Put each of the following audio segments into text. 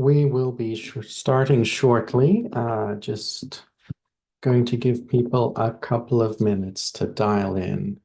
We will be starting shortly. Just going to give people a couple of minutes to dial in.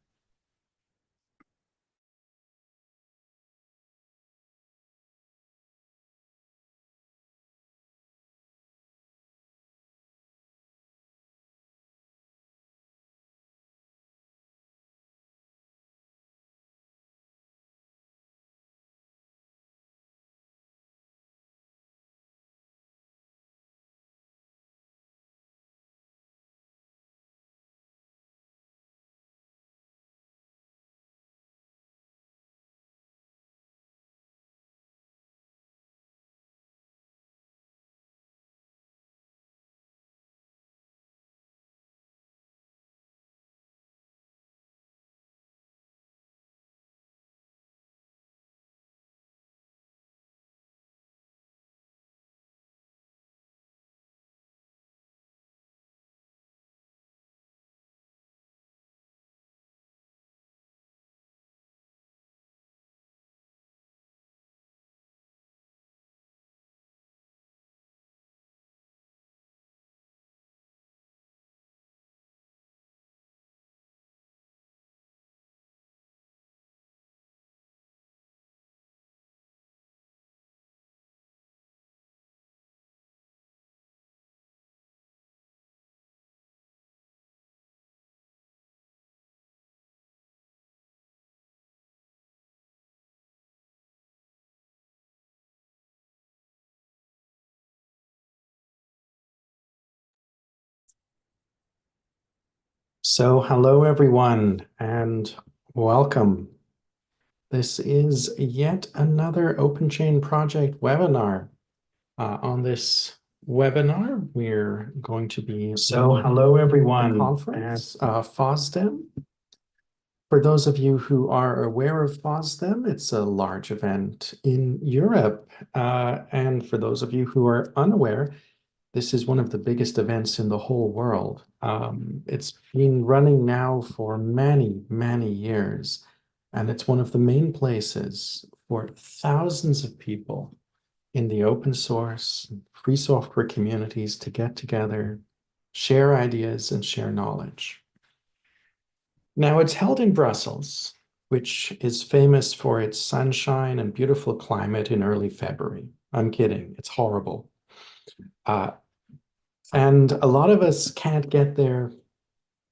So hello everyone and welcome. This is yet another OpenChain project webinar. On this webinar, we're going to be Hello everyone. conference FOSDEM. For those of you who are aware of FOSDEM, it's a large event in Europe. And for those of you who are unaware, this is one of the biggest events in the whole world. It's been running now for many, many years, and it's one of the main places for thousands of people in the open source, free software communities to get together, share ideas, and share knowledge. Now, it's held in Brussels, which is famous for its sunshine and beautiful climate in early February. I'm kidding, it's horrible. And a lot of us can't get there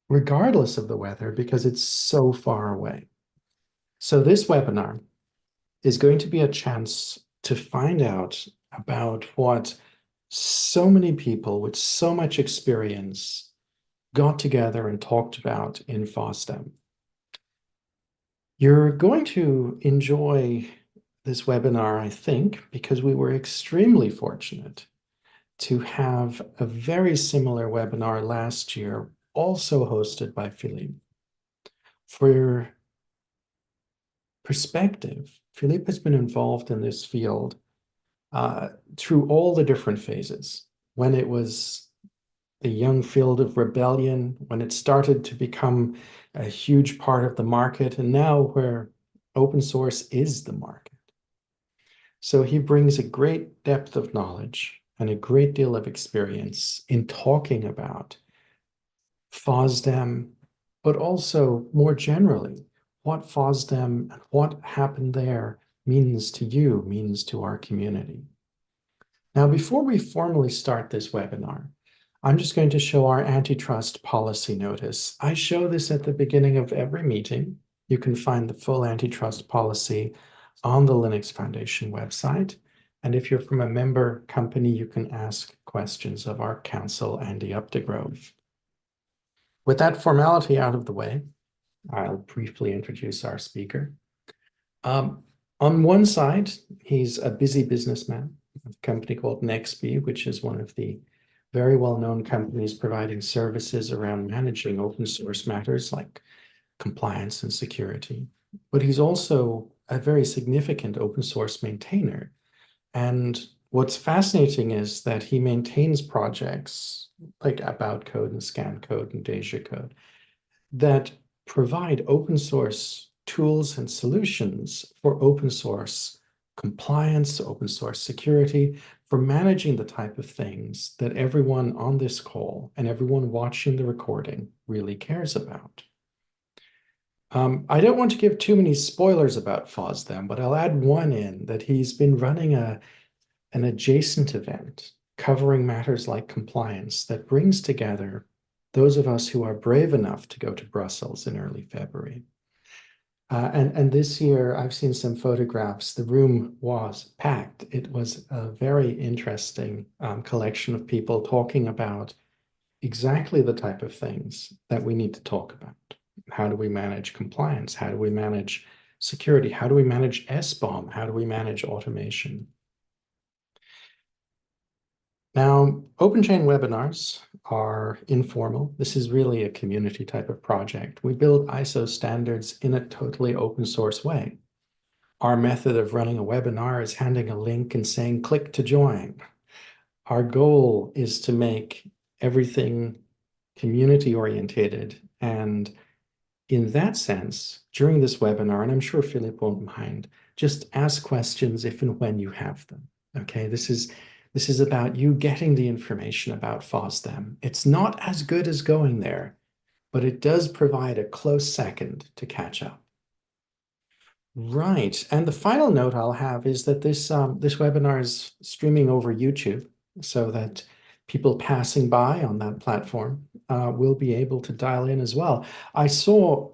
regardless of the weather because it's so far away. So this webinar is going to be a chance to find out about what so many people with so much experience got together and talked about in FOSDEM. You're going to enjoy this webinar, I think, because we were extremely fortunate to have a very similar webinar last year, also hosted by Philippe. For your perspective, Philippe has been involved in this field through all the different phases. When it was a young field of rebellion, when it started to become a huge part of the market, and now where open source is the market. So he brings a great depth of knowledge and a great deal of experience in talking about FOSDEM, but also more generally, what FOSDEM and what happened there means to you, means to our community. Now, before we formally start this webinar, I'm just going to show our antitrust policy notice. I show this at the beginning of every meeting. You can find the full antitrust policy on the Linux Foundation website. And if you're from a member company, you can ask questions of our counsel, Andy Updegrove. With that formality out of the way, I'll briefly introduce our speaker. On one side, he's a busy businessman, a company called Nextbee, which is one of the very well-known companies providing services around managing open source matters like compliance and security. But he's also a very significant open source maintainer. And what's fascinating is that he maintains projects like About Code and Scan Code and Deja Code that provide open source tools and solutions for open source compliance, open source security, for managing the type of things that everyone on this call and everyone watching the recording really cares about. I don't want to give too many spoilers about FOSDEM, but I'll add one in that he's been running an adjacent event covering matters like compliance that brings together those of us who are brave enough to go to Brussels in early February. And this year, I've seen some photographs. The room was packed. It was a very interesting collection of people talking about exactly the type of things that we need to talk about. How do we manage compliance? How do we manage security? How do we manage SBOM? How do we manage automation? Now, OpenChain webinars are informal. This is really a community type of project. We build ISO standards in a totally open source way. Our method of running a webinar is handing a link and saying, click to join. Our goal is to make everything community oriented. And in that sense, during this webinar, and I'm sure Philip won't mind, just ask questions if and when you have them. Okay, this is about you getting the information about FOSDEM. It's not as good as going there, but it does provide a close second to catch up. Right, and the final note I'll have is that this webinar is streaming over YouTube so that people passing by on that platform will be able to dial in as well. I saw,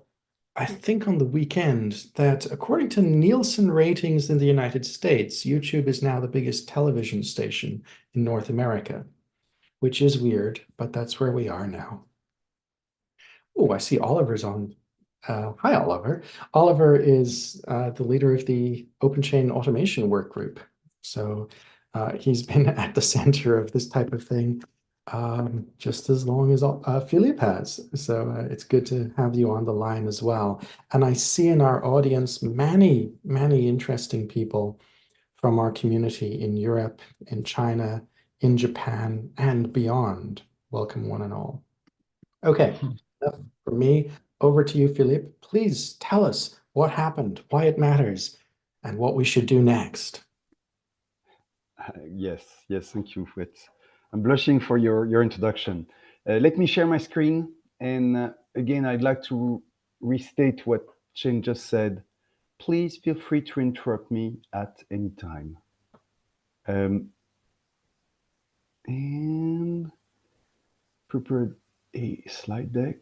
I think on the weekend, that according to Nielsen ratings in the United States, YouTube is now the biggest television station in North America, which is weird, but that's where we are now. Oh, I see Oliver's on. Hi, Oliver. Oliver is the leader of the OpenChain automation work group. So he's been at the center of this type of thing just as long as Philip has. So it's good to have you on the line as well. And I see in our audience many, many interesting people from our community in Europe, in China, in Japan, and beyond. Welcome, one and all. Okay, enough from me. Over to you, Philippe. Please tell us what happened, why it matters, and what we should do next. Yes, thank you. I'm blushing for your introduction. Let me share my screen. And again, I'd like to restate what Chen just said. Please feel free to interrupt me at any time. And prepared a slide deck,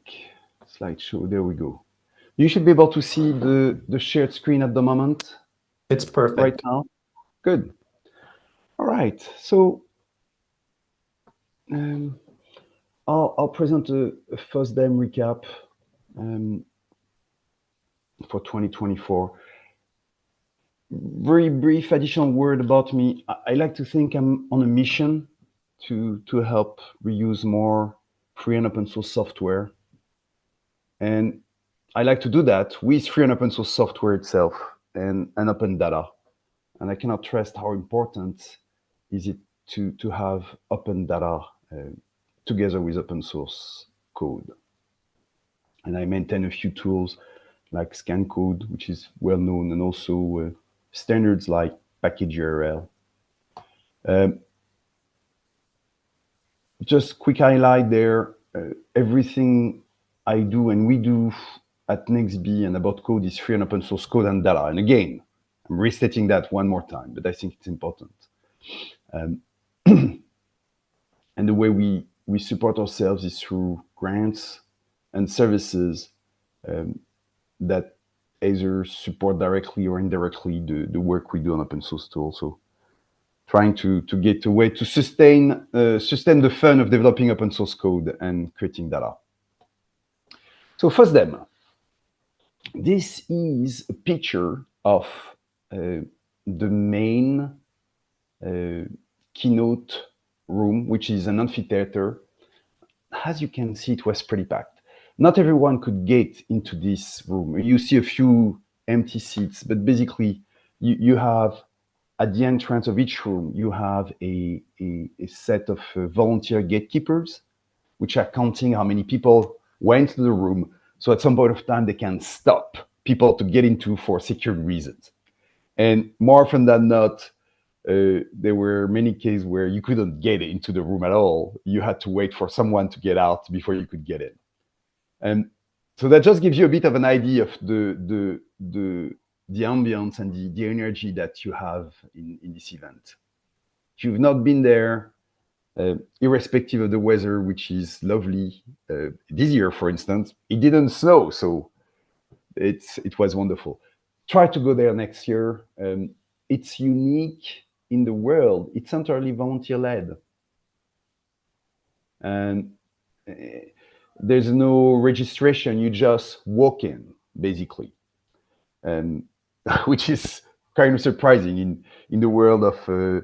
slideshow. There we go. You should be able to see the shared screen at the moment. It's perfect. Right now. Good. All right. So I'll present a FOSDEM recap for 2024. Very brief additional word about me. I like to think I'm on a mission to help reuse more free and open source software. And I like to do that with free and open source software itself and open data. And I cannot stress how important is it to have open data together with open source code. And I maintain a few tools like ScanCode, which is well known, and also standards like package URL. Just quick highlight there, everything I do and we do at NextB and about code is free and open source code and data. And again, I'm restating that one more time, but I think it's important. And the way we support ourselves is through grants and services that either support directly or indirectly the work we do on open source tools. So trying to get a way to sustain the fun of developing open source code and creating data. So FOSDEM. This is a picture of the main keynote room, which is an amphitheater. As you can see, it was pretty packed. Not everyone could get into this room. You see a few empty seats, but basically you have, at the entrance of each room, you have a set of volunteer gatekeepers, which are counting how many people went to the room. So at some point of time, they can stop people to get into for security reasons. And more often than not, there were many cases where you couldn't get into the room at all. You had to wait for someone to get out before you could get in. And so that just gives you a bit of an idea of the ambience and the energy that you have in this event. If you've not been there, irrespective of the weather, which is lovely, this year, for instance, it didn't snow, so it was wonderful. Try to go there next year. It's unique in the world. It's entirely volunteer-led. And there's no registration. You just walk in, basically. And which is kind of surprising in the world of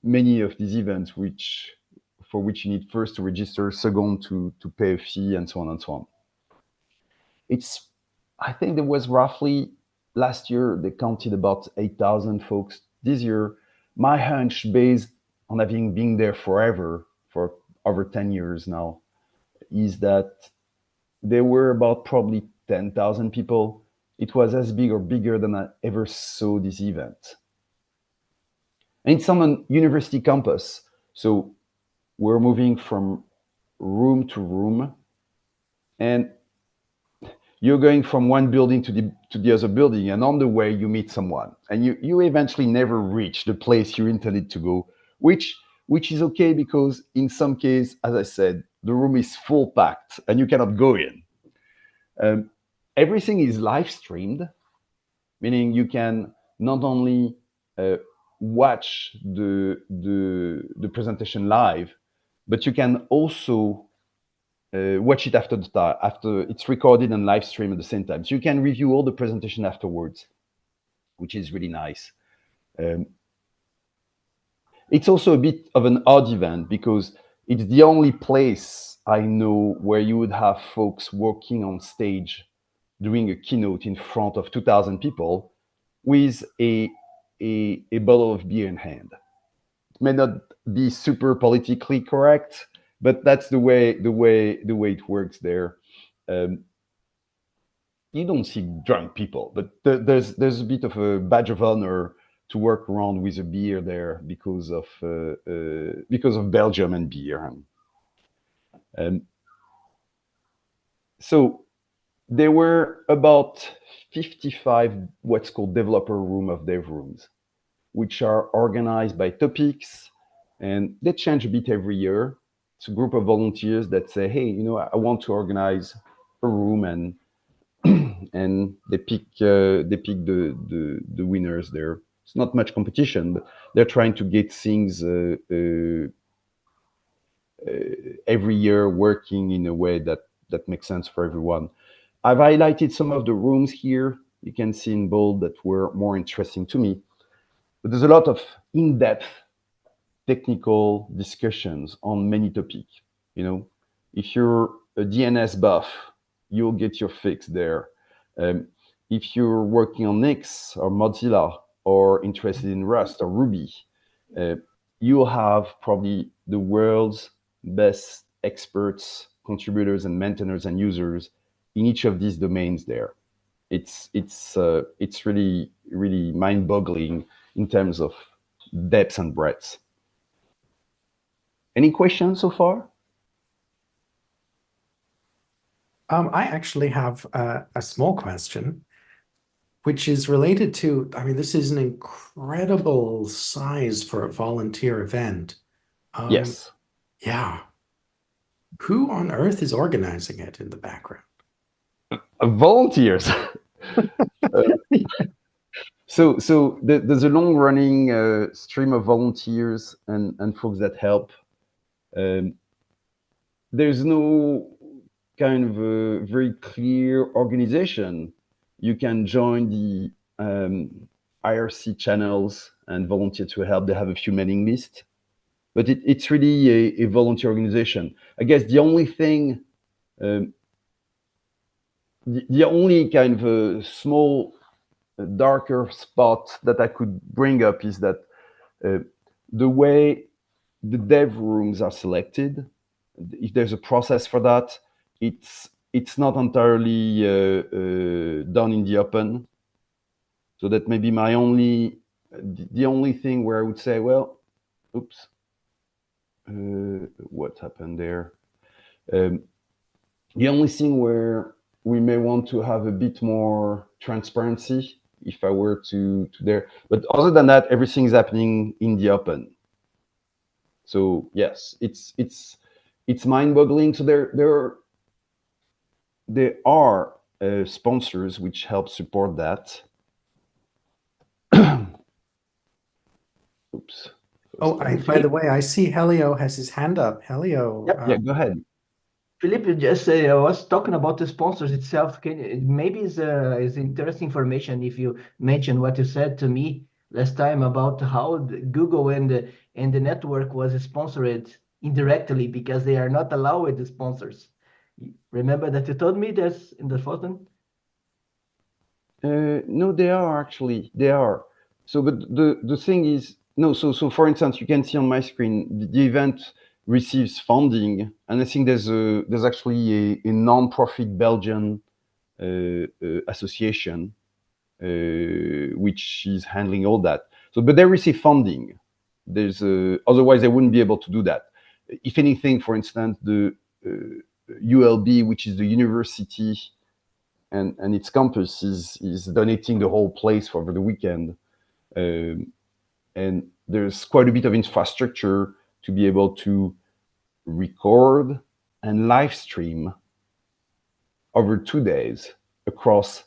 many of these events, for which you need first to register, second to pay a fee, and so on and so on. I think there was roughly, last year they counted about 8,000 folks. This year, my hunch, based on having been there forever, for over 10 years now, is that there were about probably 10,000 people. It was as big or bigger than I ever saw this event. And it's on a university campus. So we're moving from room to room, and you're going from one building to the other building, and on the way you meet someone, and you eventually never reach the place you intended to go, which is okay, because in some case, as I said, the room is full packed and you cannot go in. Everything is live streamed, meaning you can not only watch the presentation live, but you can also watch it after it's recorded and live streamed at the same time. So you can review all the presentation afterwards, which is really nice. It's also a bit of an odd event, because it's the only place I know where you would have folks working on stage doing a keynote in front of 2,000 people with a bottle of beer in hand. It may not be super politically correct, but that's the way it works there. You don't see drunk people, but there's a bit of a badge of honor to work around with a beer there because of Belgium and beer. So there were about 55 what's called developer room of dev rooms, which are organized by topics, and they change a bit every year. It's a group of volunteers that say, hey, I want to organize a room, and and they pick the winners there. It's not much competition, but they're trying to get things every year working in a way that makes sense for everyone. I've highlighted some of the rooms here. You can see in bold that were more interesting to me. But there's a lot of in-depth technical discussions on many topics. If you're a DNS buff, you'll get your fix there. If you're working on Nix or Mozilla, or interested in Rust or Ruby, you'll have probably the world's best experts, contributors, and maintainers and users in each of these domains there. It's really, really mind-boggling in terms of depth and breadth. Any questions so far? I actually have a small question, which is related to, this is an incredible size for a volunteer event. Yes. Yeah. Who on earth is organizing it in the background? Volunteers. So there's a long-running stream of volunteers and folks that help. There's no kind of a very clear organization. You can join the IRC channels and volunteer to help. They have a few mailing lists, but it's really a volunteer organization. I guess the only thing, the only kind of a small, darker spot that I could bring up is that the way the dev rooms are selected, if there's a process for that, it's not entirely done in the open. So that may be my the only thing where I would say, well, oops, what happened there? The only thing where we may want to have a bit more transparency if I were to there, but other than that, everything is happening in the open. So yes, it's mind-boggling. So there are sponsors which help support that. Oops. Oh, by the way, I see Helio has his hand up. Helio, Yep. Yeah, go ahead. Philippe just was talking about the sponsors itself. Maybe is interesting information if you mention what you said to me last time about how Google and the network was sponsored indirectly because they are not allowed the sponsors. Remember that you told me this in the FOSDEM? No, they are actually. They are. So, but the thing is, no. So for instance, you can see on my screen the event receives funding, and I think there's actually a non-profit Belgian association which is handling all that. So, but they receive funding. There's otherwise they wouldn't be able to do that. If anything, for instance, the ULB, which is the university and its campus is donating the whole place for the weekend. And there's quite a bit of infrastructure to be able to record and live stream over 2 days across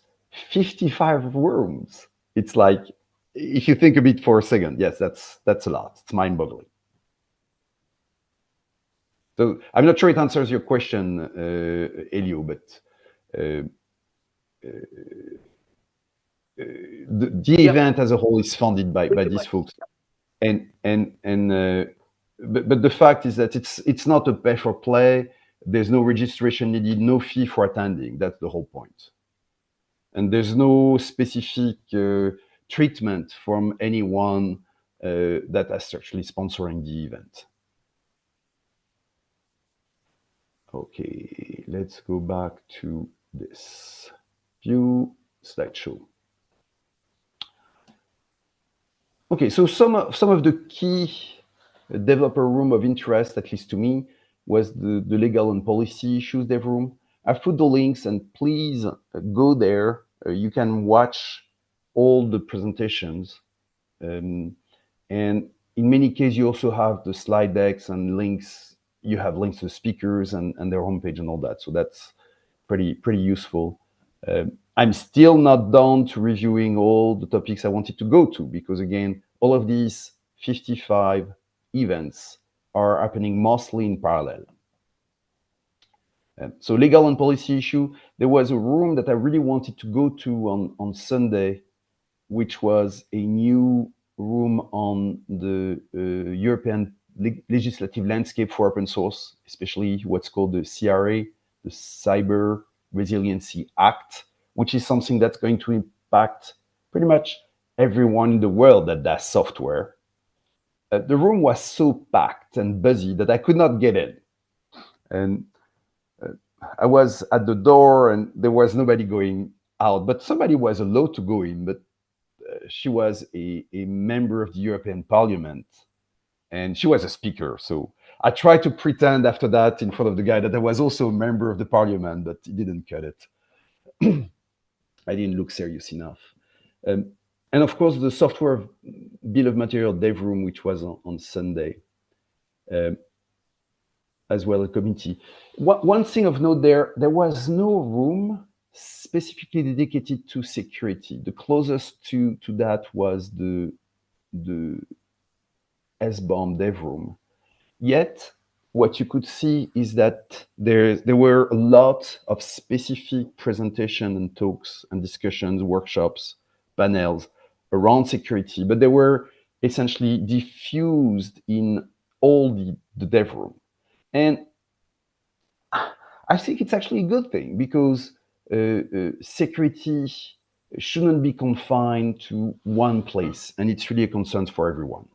55 rooms. It's like, if you think a bit for a second, yes, that's a lot. It's mind-boggling. So I'm not sure it answers your question, Elio, but the event as a whole is funded by these folks, but the fact is that it's not a pay for play. There's no registration needed, no fee for attending. That's the whole point, and there's no specific treatment from anyone that is actually sponsoring the event. Okay, let's go back to this view slideshow. Okay, so some of the key developer room of interest, at least to me, was the legal and policy issues dev room. I've put the links, and please go there. You can watch all the presentations. And in many cases, you also have the slide decks and links. You have links to speakers and their homepage and all that. So that's pretty useful. I'm still not done to reviewing all the topics I wanted to go to, because again, all of these 55 events are happening mostly in parallel. So legal and policy issue, there was a room that I really wanted to go to on Sunday, which was a new room on the European legislative landscape for open source, especially what's called the CRA, the Cyber Resiliency Act, which is something that's going to impact pretty much everyone in the world that does software. The room was so packed and busy that I could not get in. And I was at the door and there was nobody going out, but somebody was allowed to go in, but she was a member of the European Parliament and she was a speaker. So I tried to pretend after that in front of the guy that I was also a member of the Parliament, but he didn't cut it. I didn't look serious enough. And of course, the software bill of material dev room, which was on Sunday, as well as committee. One thing of note there was no room specifically dedicated to security. The closest to that was the SBOM dev room. Yet, what you could see is that there were a lot of specific presentation and talks and discussions, workshops, panels around security, but they were essentially diffused in all the dev room. And I think it's actually a good thing, because security shouldn't be confined to one place, and it's really a concern for everyone.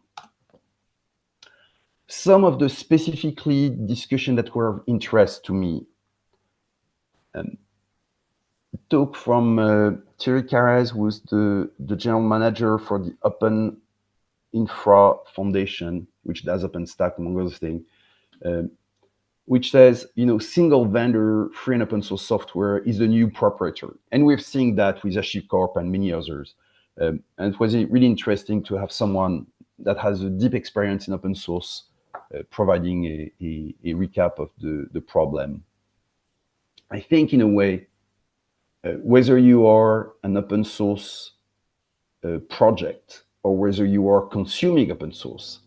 Some of the specifically discussion that were of interest to me. talk from Thierry Carrez, who's the general manager for the Open Infra Foundation, which does OpenStack, among other things, which says, single vendor free and open source software is the new proprietary. And we're seeing that with HashiCorp and many others. And it was really interesting to have someone that has a deep experience in open source providing a recap of the problem. I think, in a way, whether you are an open source project or whether you are consuming open source,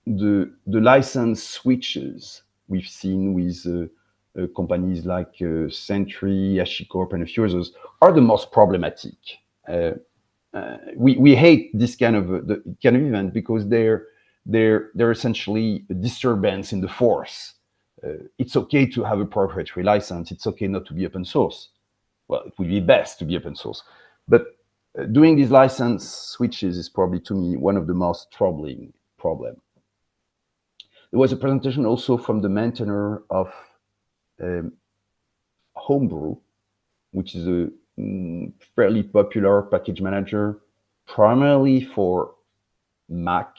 the license switches we've seen with companies like Sentry, HashiCorp, and a few others are the most problematic. We hate this kind of event because they're essentially a disturbance in the force. It's okay to have a proprietary license. It's okay not to be open source. Well, it would be best to be open source, but doing these license switches is probably, to me, one of the most troubling problems. There was a presentation also from the maintainer of Homebrew, which is a fairly popular package manager, primarily for Mac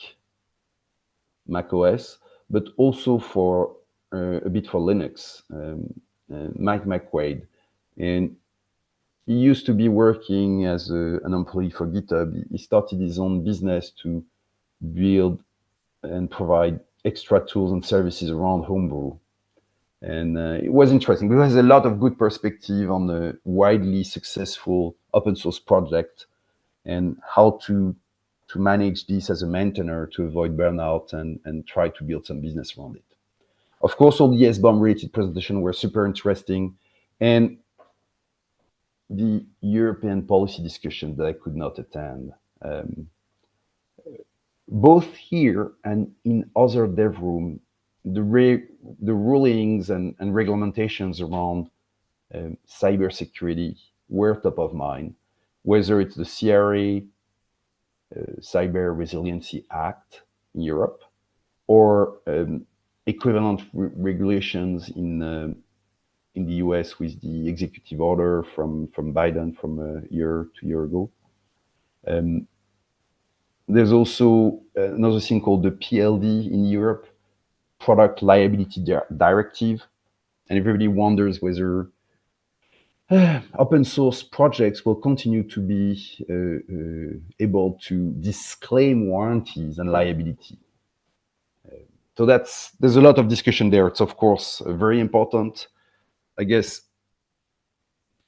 OS, but also for a bit for Linux, Mike McQuaid. And he used to be working as an employee for GitHub. He started his own business to build and provide extra tools and services around Homebrew. And it was interesting because there's a lot of good perspective on the widely successful open source project and how to manage this as a maintainer to avoid burnout and try to build some business around it. Of course, all the SBOM related presentations were super interesting, and the European policy discussion that I could not attend. Both here and in other dev room, the rulings and regulations around cybersecurity were top of mind, whether it's the CRA, Cyber Resiliency Act in Europe, or equivalent regulations in the US with the executive order from Biden from a year ago. There's also another thing called the PLD in Europe, Product Liability Directive, and everybody wonders whether open source projects will continue to be able to disclaim warranties and liability. So there's a lot of discussion there. It's of course very important. I guess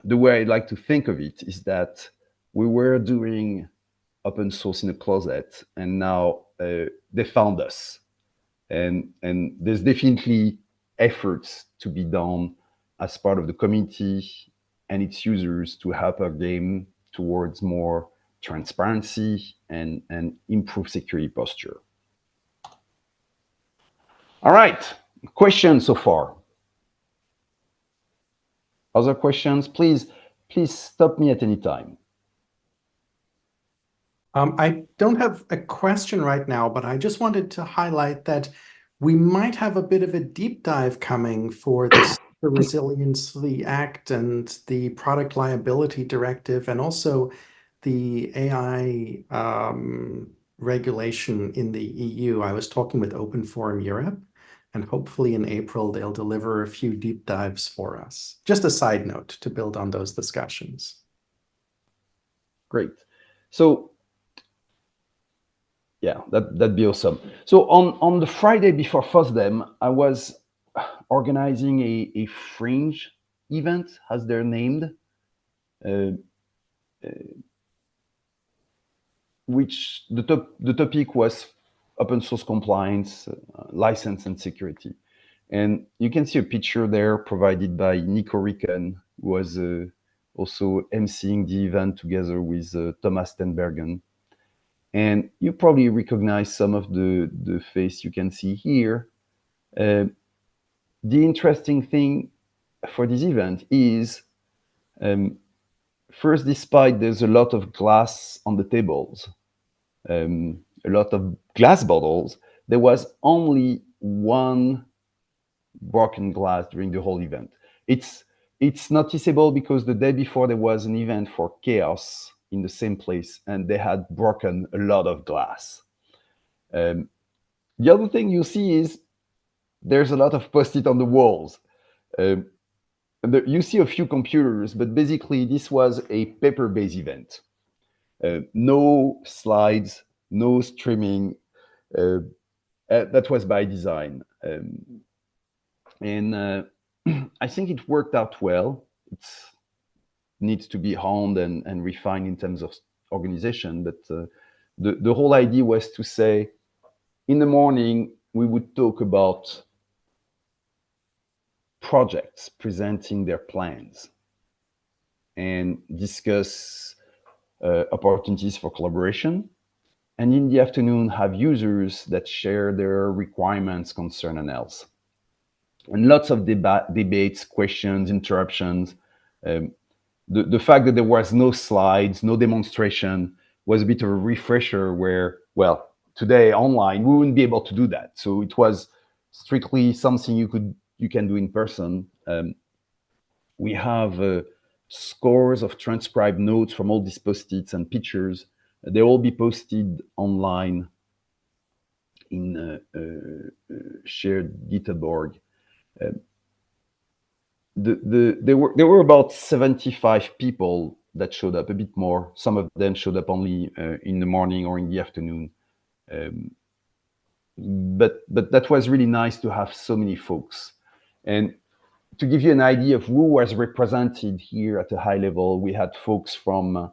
the way I like to think of it is that we were doing open source in a closet, and now they found us. And there's definitely efforts to be done as part of the community and its users to help our game towards more transparency and improve security posture. All right, questions so far? Other questions? Please stop me at any time. I don't have a question right now, but I just wanted to highlight that we might have a bit of a deep dive coming for the Resiliency Act and the Product Liability Directive, and also the AI regulation in the EU. I was talking with Open Forum Europe, and hopefully in April they'll deliver a few deep dives for us. Just a side note to build on those discussions. Great. So yeah, that'd be awesome. So on the Friday before FOSDEM, I was organizing a fringe event, as they're named, which the topic was open source compliance, license, and security. And you can see a picture there provided by Nico Ricken, who was also emceeing the event together with Thomas Tenbergen. And you probably recognize some of the face you can see here. The interesting thing for this event is, first, despite there's a lot of glass on the tables, a lot of glass bottles, there was only one broken glass during the whole event. It's it's noticeable because the day before there was an event for Chaos in the same place, and they had broken a lot of glass. The other thing you see is there's a lot of post-it on the walls. You see a few computers, but basically this was a paper-based event. No slides, no streaming. That was by design. And I think it worked out well. It needs to be honed and refined in terms of organization, but the whole idea was to say, in the morning, we would talk about projects presenting their plans and discuss opportunities for collaboration. And in the afternoon, have users that share their requirements, concern, and else. And lots of debates, questions, interruptions. The fact that there was no slides, no demonstration was a bit of a refresher where, well, today online, we wouldn't be able to do that. So it was strictly something you can do in person. We have scores of transcribed notes from all these post-its and pictures. They all be posted online in shared GitHub org. There were about 75 people that showed up, a bit more. Some of them showed up only in the morning or in the afternoon. But that was really nice to have so many folks. And to give you an idea of who was represented here at a high level, we had folks from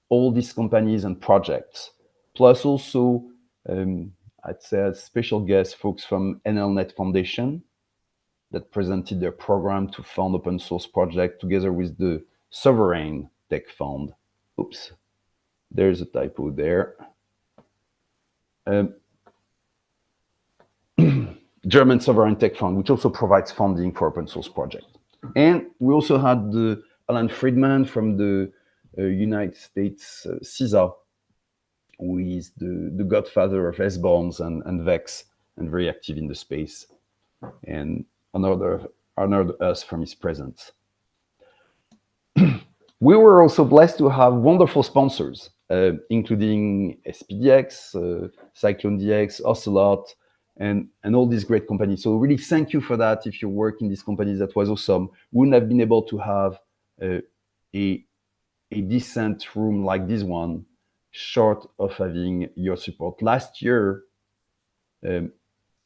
all these companies and projects, plus also, I'd say as special guests, folks from NLNet Foundation that presented their program to fund open source project together with the Sovereign Tech Fund. Oops, there's a typo there. German Sovereign Tech Fund, which also provides funding for open source projects. And we also had the Alan Friedman from the United States CISA, who is the godfather of S-bombs and VEX, and very active in the space, and honored us from his presence. We were also blessed to have wonderful sponsors, including SPDX, CycloneDX, Ocelot, and all these great companies. So really thank you for that. If you work in these companies, that was awesome. Wouldn't have been able to have a decent room like this one, short of having your support. Last year,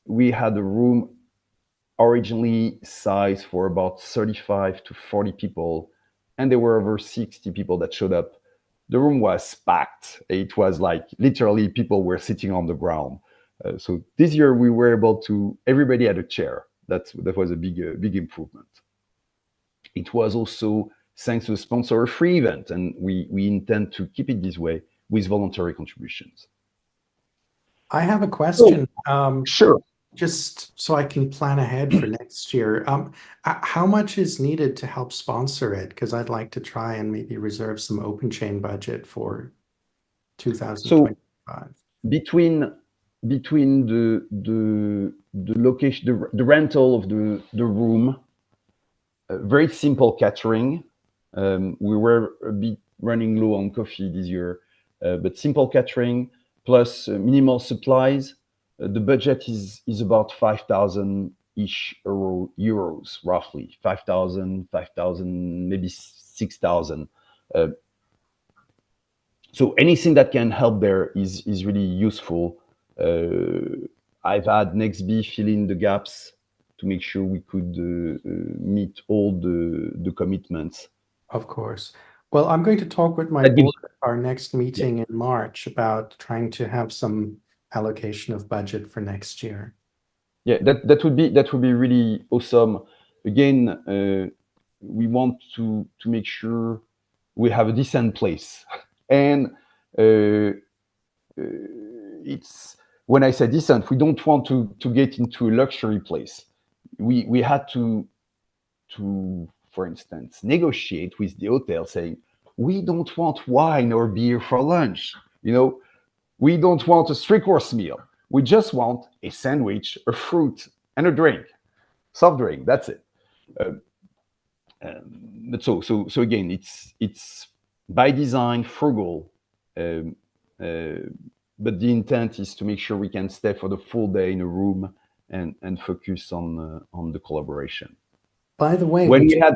we had a room originally sized for about 35 to 40 people, and there were over 60 people that showed up. The room was packed. It was like literally people were sitting on the ground. So this year we were able to, everybody had a chair. That was a big improvement. It was also thanks to the sponsor, a free event, and we intend to keep it this way with voluntary contributions. I have a question. Sure. Just so I can plan ahead for next year. How much is needed to help sponsor it? Because I'd like to try and maybe reserve some OpenChain budget for 2025. So between the location, the rental of the room, very simple catering. We were a bit running low on coffee this year, but simple catering plus minimal supplies. The budget is about 5,000-ish euros, roughly 5,000, maybe 6,000. So anything that can help there is really useful. I've had Nextbee fill in the gaps to make sure we could meet all the commitments. Of course. Well, I'm going to talk with my board at our next meeting in March about trying to have some allocation of budget for next year. Yeah, that would be really awesome. Again, we want to make sure we have a decent place, and it's, when I say decent, we don't want to get into a luxury place. We had to, for instance, negotiate with the hotel saying, we don't want wine or beer for lunch. We don't want a three-course meal. We just want a sandwich, a fruit, and a drink, soft drink. That's it. But so again, it's by design frugal, but the intent is to make sure we can stay for the full day in a room and focus on the collaboration. By the way, When we had,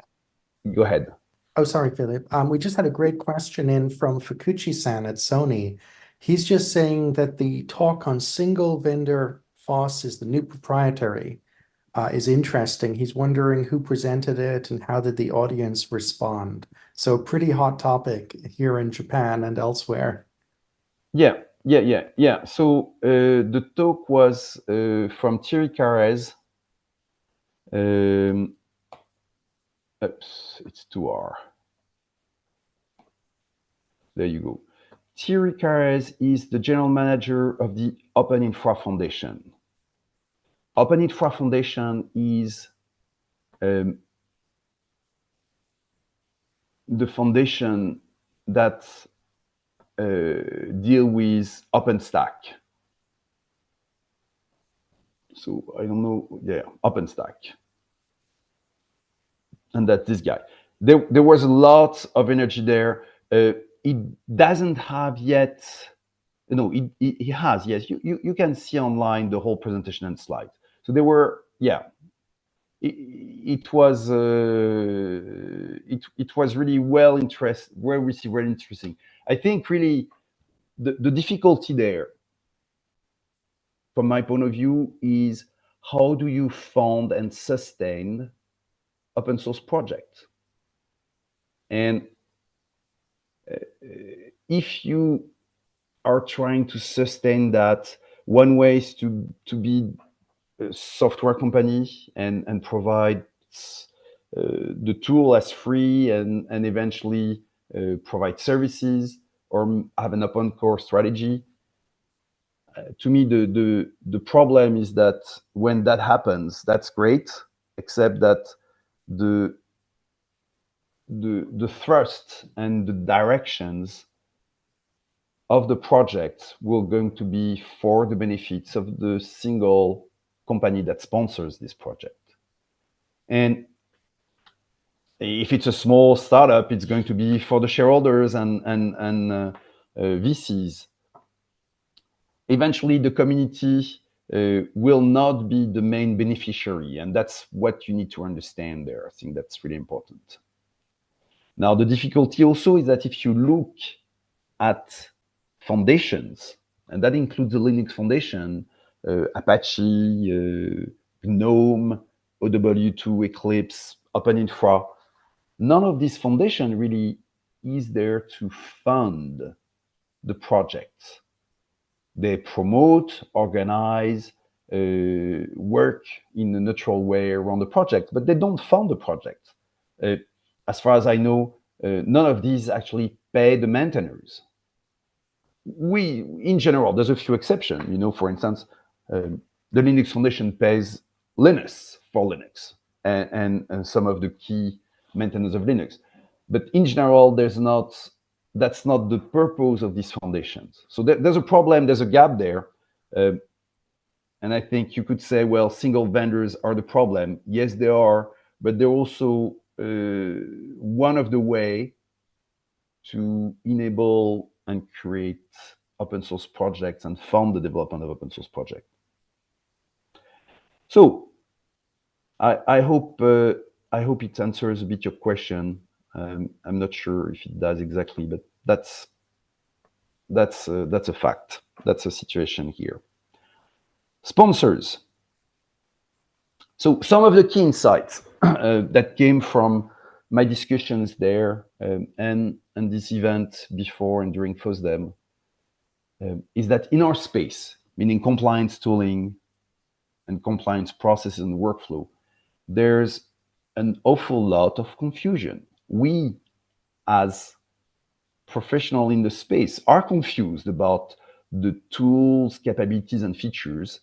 go ahead. oh, sorry, Philip. We just had a great question in from Fukuchi-san at Sony. He's just saying that the talk on single vendor FOSS is the new proprietary is interesting. He's wondering who presented it and how did the audience respond. So a pretty hot topic here in Japan and elsewhere. Yeah. So the talk was from Thierry Carrez. Oops, it's 2R. There you go. Thierry Carrez is the general manager of the Open Infra Foundation. Open Infra Foundation is the foundation that deal with OpenStack. So I don't know, yeah, OpenStack. And that's this guy. There was a lot of energy there. It doesn't have yet, no, it has, yes. You can see online the whole presentation and slides. So there were, yeah, it was really well received, very interesting. I think really the difficulty there, from my point of view, is how do you fund and sustain open source projects? And if you are trying to sustain that, one way is to be a software company and provide the tool as free and eventually provide services or have an open core strategy. To me, the problem is that when that happens, that's great, except that the thrust and the directions of the project will going to be for the benefits of the single company that sponsors this project. And if it's a small startup, it's going to be for the shareholders and VCs. Eventually, the community will not be the main beneficiary, and that's what you need to understand there. I think that's really important. Now, the difficulty also is that if you look at foundations, and that includes the Linux Foundation, Apache, GNOME, OW2, Eclipse, OpenInfra, none of these foundations really is there to fund the project. They promote, organize, work in a neutral way around the project, but they don't fund the project. As far as I know, none of these actually pay the maintainers. In general, there's a few exceptions. For instance, the Linux Foundation pays Linus for Linux and some of the key maintainers of Linux. But in general, that's not the purpose of these foundations. So there's a problem, there's a gap there. And I think you could say, well, single vendors are the problem. Yes, they are, but they're also one of the way to enable and create open source projects and fund the development of open source projects. So I hope it answers a bit your question. I'm not sure if it does exactly, but that's a fact. That's a situation here. Sponsors. So some of the key insights that came from my discussions there and this event before and during FOSDEM is that in our space, meaning compliance tooling and compliance processes and workflow, there's an awful lot of confusion. We, as professionals in the space, are confused about the tools, capabilities, and features,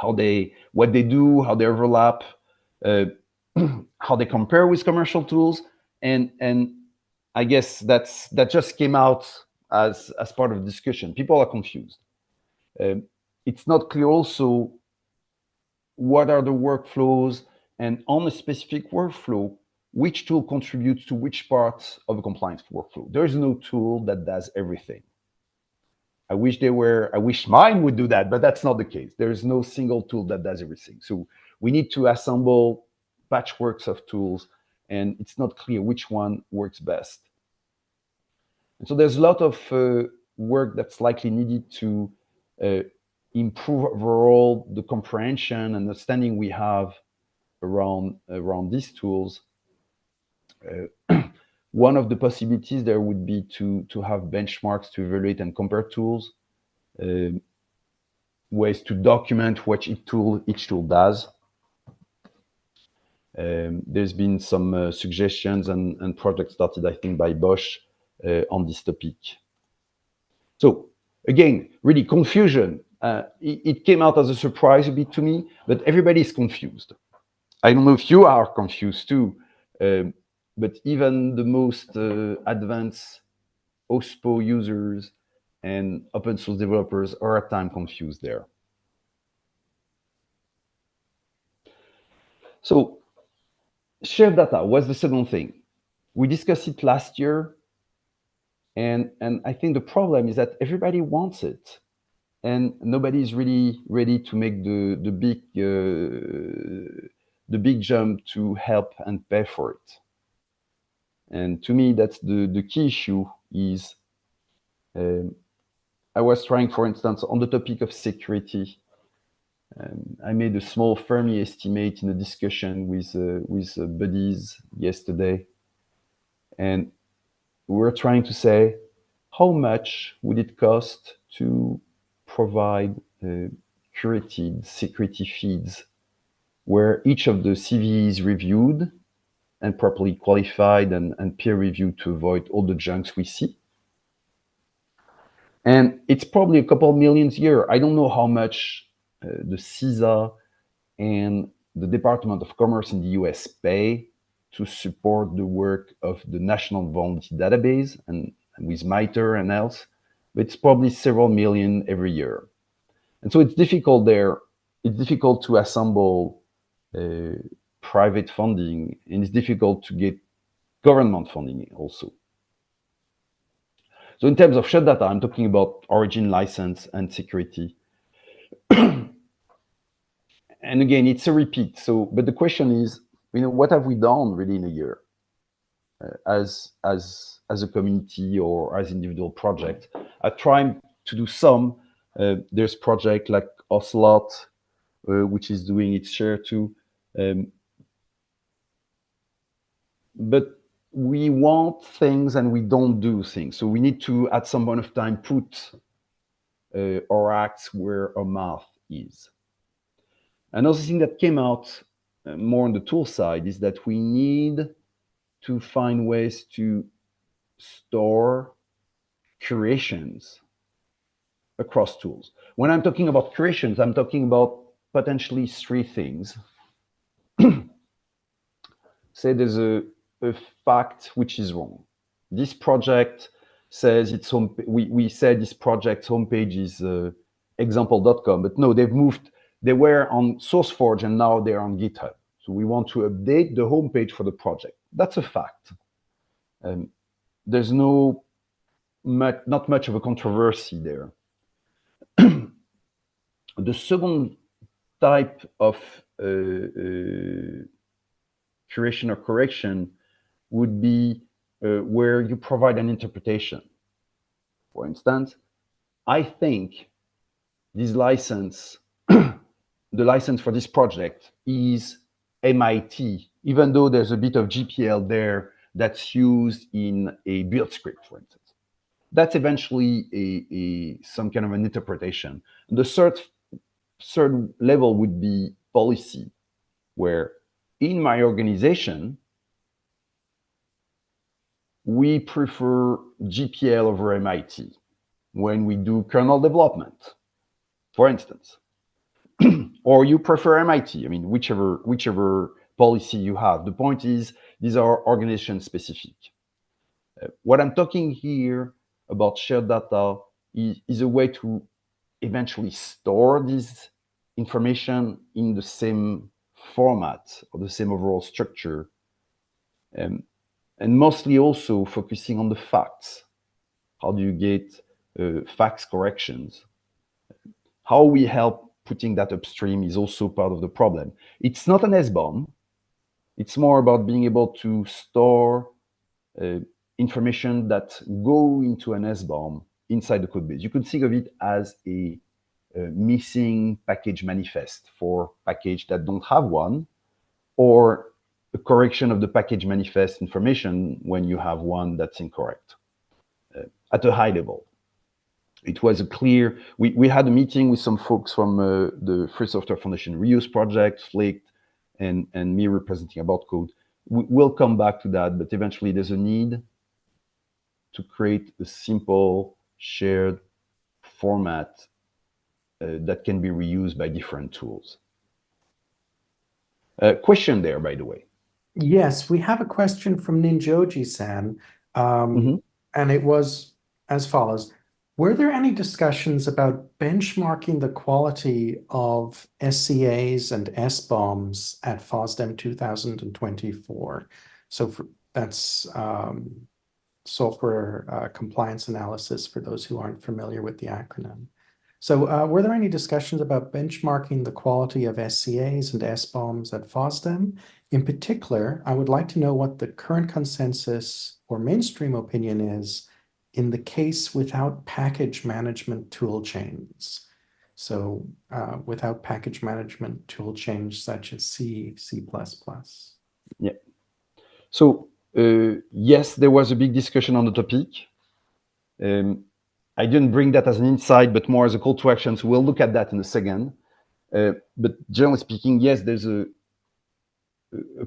what they do, how they overlap, how they compare with commercial tools, and I guess that just came out as part of the discussion. People are confused. It's not clear also what are the workflows, and on a specific workflow, which tool contributes to which part of a compliance workflow. There is no tool that does everything. I wish mine would do that, but that's not the case. There is no single tool that does everything. So we need to assemble patchworks of tools, and it's not clear which one works best. And so there's a lot of work that's likely needed to improve overall the comprehension and understanding we have around these tools. One of the possibilities there would be to have benchmarks to evaluate and compare tools, ways to document what each tool does. There's been some suggestions and projects started, I think, by Bosch on this topic. So again, really confusion. It came out as a surprise a bit to me, but everybody is confused. I don't know if you are confused too, but even the most advanced OSPO users and open source developers are at times confused there. So shared data was the second thing. We discussed it last year, and I think the problem is that everybody wants it, and nobody is really ready to make the big jump to help and pay for it. And to me, that's the key issue is, I was trying, for instance, on the topic of security, I made a small Fermi estimate in a discussion with buddies yesterday. And we were trying to say, how much would it cost to provide curated security feeds where each of the CV is reviewed and properly qualified and peer-reviewed to avoid all the junks we see? And it's probably a couple millions a year. I don't know how much the CISA and the Department of Commerce in the US pay to support the work of the National Vulnerability Database and with MITRE and else, but it's probably several million every year. And so it's difficult there. It's difficult to assemble private funding, and it's difficult to get government funding also. So in terms of shared data, I'm talking about origin, license, and security. And again, it's a repeat. So, but the question is, what have we done really in a year as a community or as individual project? I tried to do some. There's project like Ocelot, which is doing its share too. But we want things and we don't do things. So we need to, at some point of time, put our acts where our mouth is. Another thing that came out more on the tool side is that we need to find ways to store curations across tools. When I'm talking about curations, I'm talking about potentially three things. Say there's a fact which is wrong. This project says it's home. We said this project's homepage is example.com, but no, they've moved. They were on SourceForge and now they're on GitHub. So we want to update the homepage for the project. That's a fact. There's not much of a controversy there. The second type of curation or correction would be where you provide an interpretation. For instance, I think this license, the license for this project is MIT, even though there's a bit of GPL there that's used in a build script, for instance. That's eventually some kind of an interpretation. The third level would be policy, where in my organization, we prefer GPL over MIT when we do kernel development, for instance. Or you prefer MIT, I mean, whichever policy you have. The point is, these are organization specific. What I'm talking here about shared data is a way to eventually store this information in the same format or the same overall structure And mostly also focusing on the facts. How do you get facts corrections? How we help putting that upstream is also part of the problem. It's not an SBOM. It's more about being able to store information that go into an SBOM inside the code base. You could think of it as a missing package manifest for package that don't have one, or a correction of the package manifest information when you have one that's incorrect at a high level. It was a clear, we had a meeting with some folks from the Free Software Foundation Reuse project, Flake, and me representing About Code. We'll come back to that, but eventually there's a need to create a simple shared format that can be reused by different tools. Question there, by the way. Yes, we have a question from Ninjoji-san, and it was as follows. Were there any discussions about benchmarking the quality of SCAs and SBOMs at FOSDEM 2024? So that's software compliance analysis for those who aren't familiar with the acronym. So were there any discussions about benchmarking the quality of SCAs and SBOMs at FOSDEM? In particular, I would like to know what the current consensus or mainstream opinion is in the case without package management tool chains. So without package management tool chains such as C, C++. Yeah. So yes, there was a big discussion on the topic. I didn't bring that as an insight, but more as a call to action. So we'll look at that in a second. But generally speaking, yes, there's a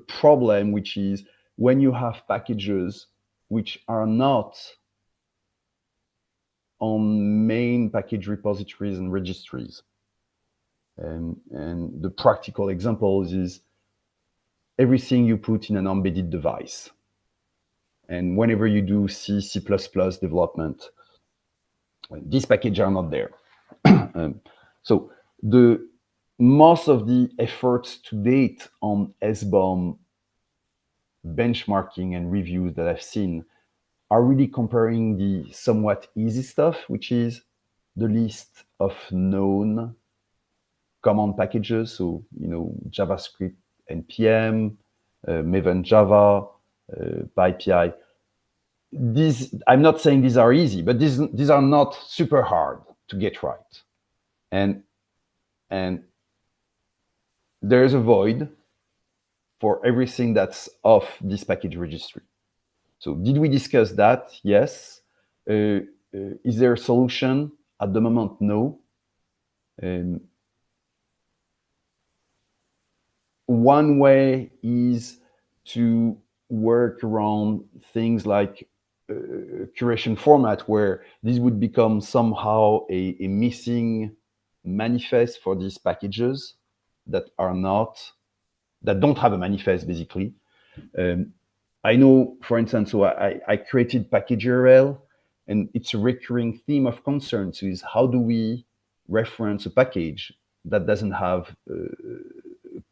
problem, which is when you have packages which are not on main package repositories and registries. And the practical example is everything you put in an embedded device. And whenever you do C, C++ development, these packages are not there. So most of the efforts to date on SBOM benchmarking and reviews that I've seen are really comparing the somewhat easy stuff, which is the list of known common packages. So, JavaScript, NPM, Maven Java, PyPI. I'm not saying these are easy, but these are not super hard to get right. And there's a void for everything that's off this package registry. So did we discuss that? Yes. Is there a solution? At the moment, no. One way is to work around things like curation format, where this would become somehow a missing manifest for these packages that don't have a manifest, basically. I know, for instance, so I created package URL, and it's a recurring theme of concern. So is how do we reference a package that doesn't have a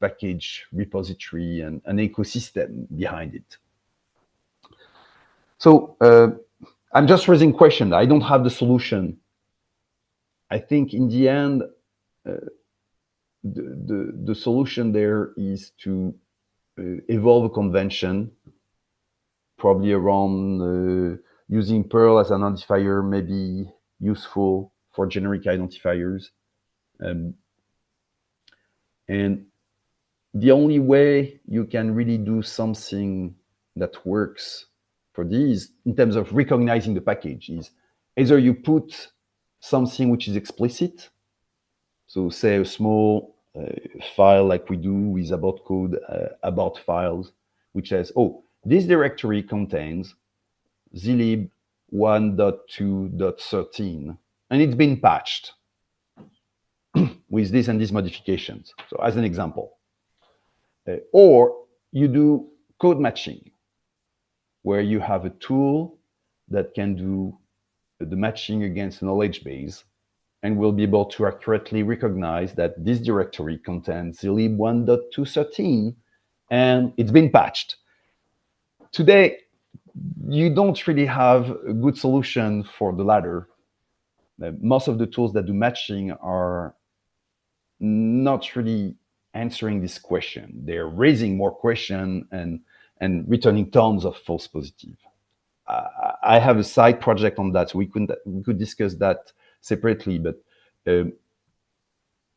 package repository and an ecosystem behind it? So I'm just raising questions. I don't have the solution. I think in the end, the solution there is to evolve a convention, probably around using Perl as an identifier, maybe useful for generic identifiers. And the only way you can really do something that works for these in terms of recognizing the package is either you put something which is explicit. So say a small file like we do with About Code, about files, which says, oh, this directory contains zlib 1.2.13, and it's been patched with this and these modifications. So as an example. Or you do code matching, where you have a tool that can do the matching against a knowledge base and will be able to accurately recognize that this directory contains zlib 1.2.13 and it's been patched. Today, you don't really have a good solution for the latter. Most of the tools that do matching are not really answering this question. They're raising more questions and returning tons of false positive. I have a side project on that, so we could discuss that separately, but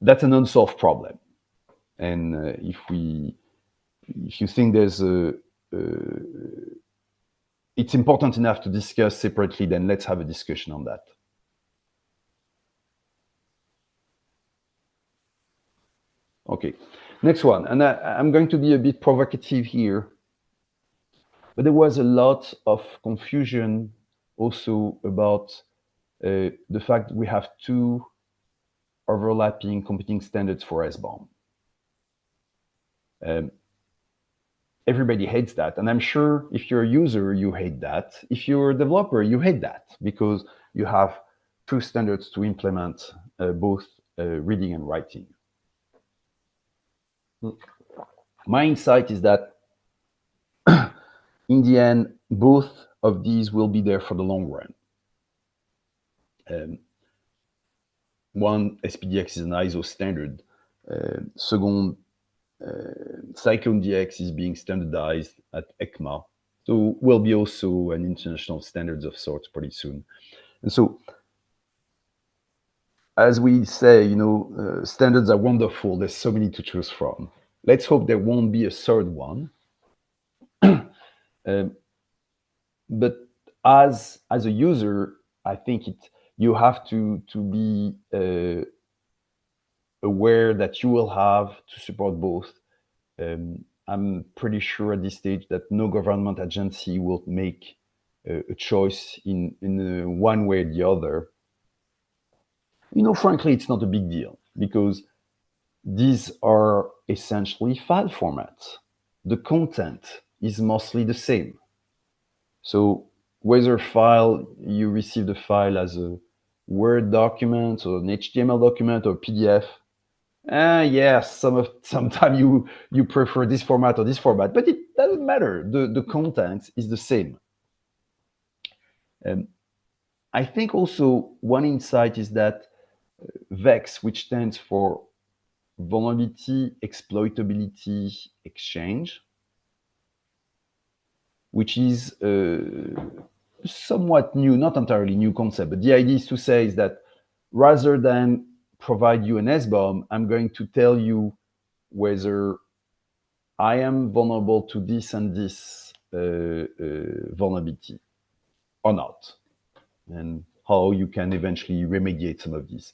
that's an unsolved problem. And if you think it's important enough to discuss separately, then let's have a discussion on that. Okay, next one, and I'm going to be a bit provocative here, but there was a lot of confusion also about the fact we have two overlapping competing standards for SBOM. Everybody hates that, and I'm sure if you're a user, you hate that. If you're a developer, you hate that, because you have two standards to implement both reading and writing. My insight is that in the end, both of these will be there for the long run. One, SPDX is an ISO standard. Second, CycloneDX is being standardized at ECMA, so will be also an international standards of sorts pretty soon. And so, as we say, standards are wonderful. There's so many to choose from. Let's hope there won't be a third one. But as a user, I think you have to be aware that you will have to support both. I'm pretty sure at this stage that no government agency will make a choice in one way or the other. Frankly, it's not a big deal, because these are essentially file formats. The content is mostly the same. So whether you receive the file as a Word document or an HTML document or PDF, yes, sometimes you prefer this format or this format, but it doesn't matter. The content is the same. I think also one insight is that VEX, which stands for Vulnerability Exploitability Exchange, which is somewhat new, not entirely new concept, but the idea is to say is that rather than provide you an SBOM, I'm going to tell you whether I am vulnerable to this and this vulnerability or not, and how you can eventually remediate some of these.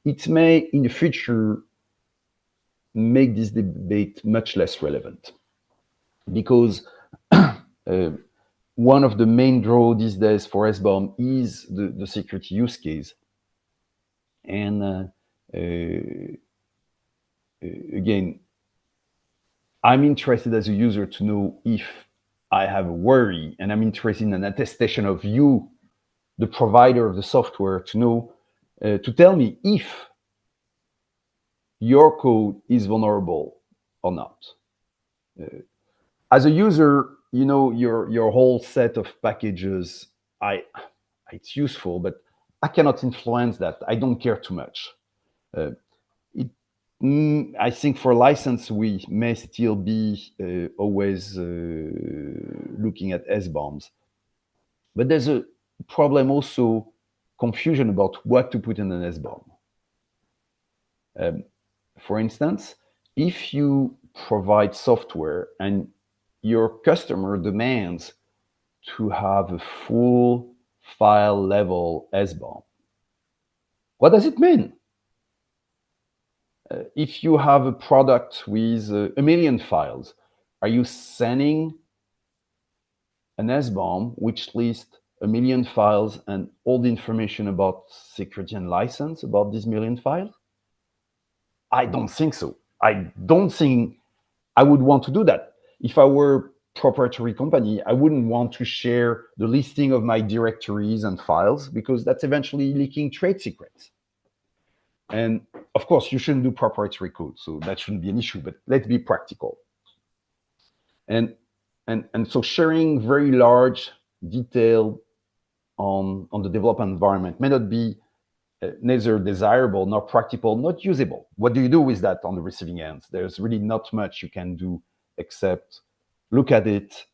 It may, in the future, make this debate much less relevant, because one of the main draws these days for SBOM is the security use case. And again, I'm interested as a user to know if I have a worry, and I'm interested in an attestation of you, the provider of the software, to know, to tell me if your code is vulnerable or not. As a user, your whole set of packages, it's useful, but I cannot influence that. I don't care too much. I think for license, we may still be always looking at SBOMs. But there's a problem also, confusion about what to put in an SBOM. For instance, if you provide software and your customer demands to have a full file level SBOM, what does it mean? If you have a product with 1 million files, are you sending an SBOM which lists 1 million files and all the information about security and license about these 1 million files? I don't think so. I don't think I would want to do that. If I were a proprietary company, I wouldn't want to share the listing of my directories and files, because that's eventually leaking trade secrets. And of course, you shouldn't do proprietary code, so that shouldn't be an issue, but let's be practical. And and so sharing very large detail on the development environment may not be neither desirable nor practical, not usable. What do you do with that on the receiving end? There's really not much you can do except look at it,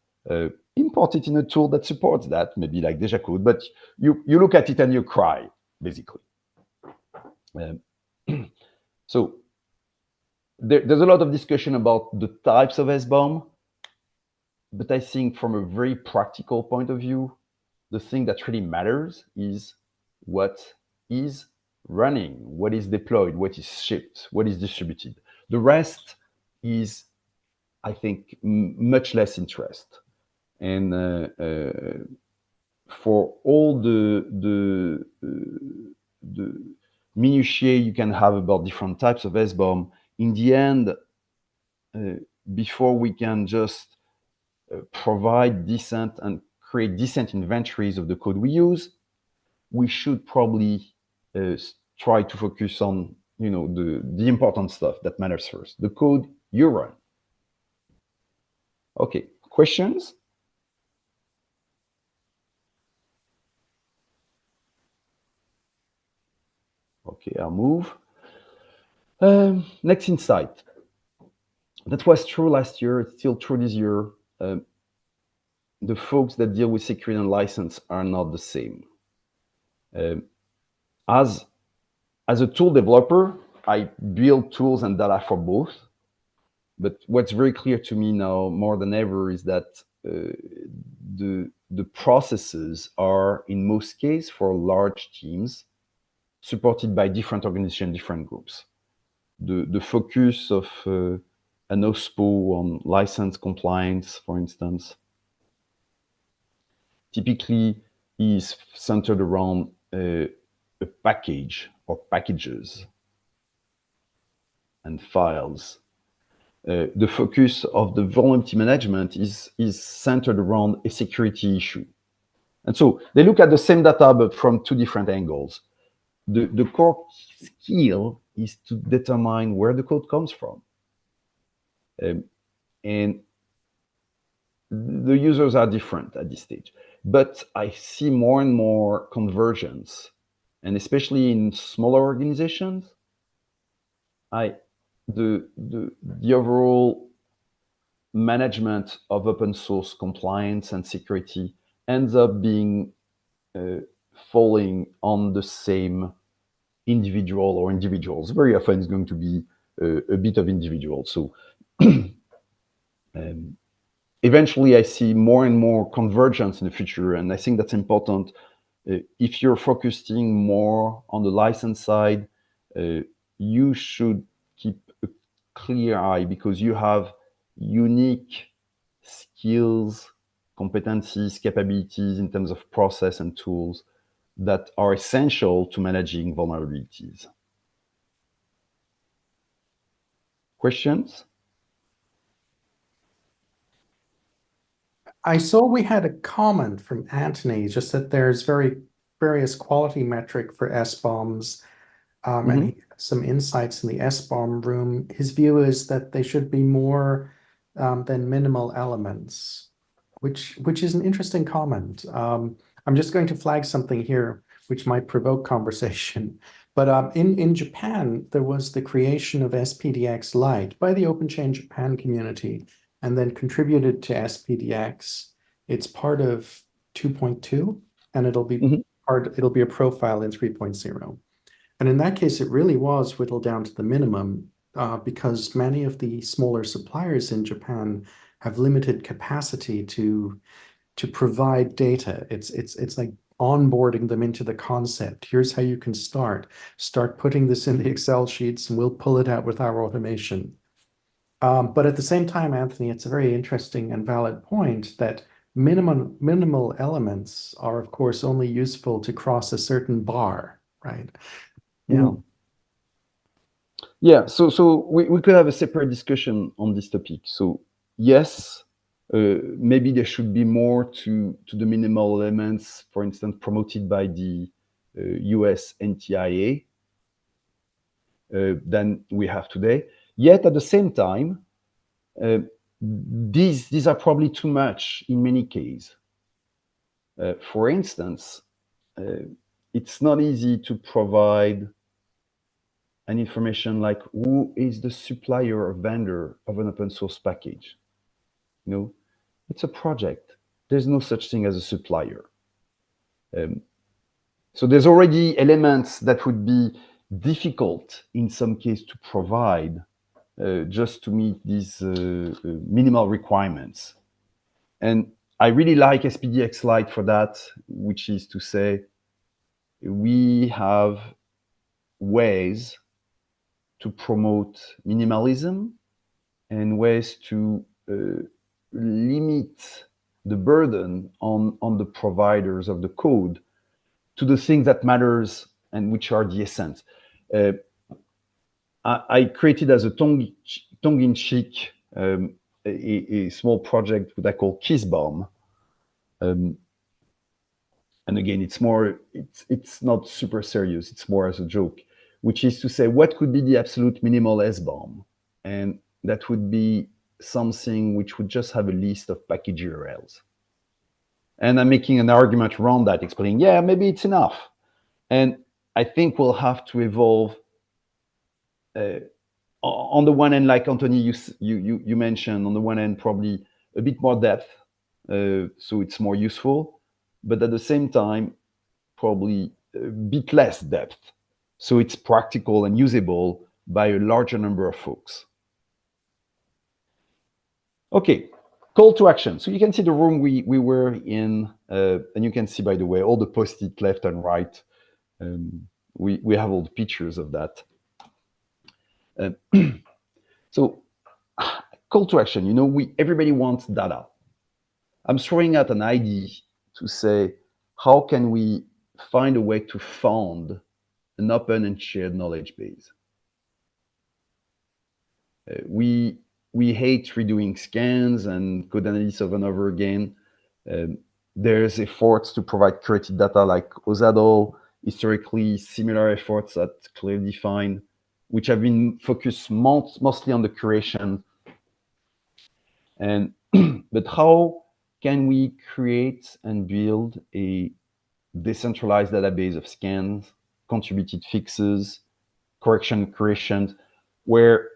import it in a tool that supports that, maybe like Deja Code, but you look at it and you cry, basically. So there's a lot of discussion about the types of SBOM, but I think from a very practical point of view, the thing that really matters is what is running, what is deployed, what is shipped, what is distributed. The rest is, I think, much less interest. And for all the minutiae you can have about different types of SBOM, in the end, before we can just provide decent and create decent inventories of the code we use, we should probably try to focus on, you know, the important stuff that matters first, the code you run. Okay, questions? Okay, I'll move. Next insight. That was true last year, it's still true this year. The folks that deal with security and license are not the same. As a tool developer, I build tools and data for both. But what's very clear to me now more than ever is that the processes are, in most cases, for large teams, supported by different organizations, different groups. The focus of an OSPO on license compliance, for instance, typically is centered around a package or packages and files. The focus of the vulnerability management is centered around a security issue. And so they look at the same data, but from two different angles. The core skill is to determine where the code comes from. And the users are different at this stage. But I see more and more convergence, and especially in smaller organizations, the overall management of open source compliance and security ends up being falling on the same individual or individuals. Very often it's going to be a bit of individual. So eventually I see more and more convergence in the future, and I think that's important. If you're focusing more on the license side, you should keep a clear eye because you have unique skills, competencies, capabilities in terms of process and tools that are essential to managing vulnerabilities. Questions? I saw we had a comment from Anthony, just that there's various quality metric for SBOMs, and he has some insights in the SBOM room. His view is that they should be more than minimal elements, which is an interesting comment. I'm just going to flag something here which might provoke conversation. But in Japan, there was the creation of SPDX Lite by the OpenChain Japan community, and then contributed to SPDX. It's part of 2.2, and it'll be a profile in 3.0. And in that case, it really was whittled down to the minimum because many of the smaller suppliers in Japan have limited capacity to provide data. It's like onboarding them into the concept. Here's how you can start putting this in the Excel sheets, and we'll pull it out with our automation. But at the same time, Anthony, it's a very interesting and valid point that minimal elements are, of course, only useful to cross a certain bar, right? Yeah. Yeah, so we could have a separate discussion on this topic. So yes, maybe there should be more to the minimal elements, for instance, promoted by the US NTIA than we have today. Yet at the same time, these are probably too much in many cases. For instance, it's not easy to provide an information like who is the supplier or vendor of an open source package. You know, it's a project. There's no such thing as a supplier. So there's already elements that would be difficult in some case to provide just to meet these minimal requirements. And I really like SPDX slide for that, which is to say we have ways to promote minimalism and ways to limit the burden on the providers of the code to the things that matters and which are the essence. I created as a tongue-in-cheek a small project that I call Kissbaum. And again, it's not super serious. It's more as a joke, which is to say, what could be the absolute minimal S-bomb? And that would be something which would just have a list of package URLs. And I'm making an argument around that, explaining, yeah, maybe it's enough. And I think we'll have to evolve. On the one hand, like Anthony, you mentioned, on the one hand, probably a bit more depth, so it's more useful, but at the same time, probably a bit less depth, so it's practical and usable by a larger number of folks. Okay, call to action. So you can see the room we were in, and you can see, by the way, all the post-it left and right. We have all the pictures of that. So call to action, you know, everybody wants data. I'm throwing out an idea to say, how can we find a way to found an open and shared knowledge base? We hate redoing scans and code analysis over and over again. There's efforts to provide curated data like OSADL, historically similar efforts at clearly defined, which have been focused mostly on the curation. And but how can we create and build a decentralized database of scans, contributed fixes, corrections, where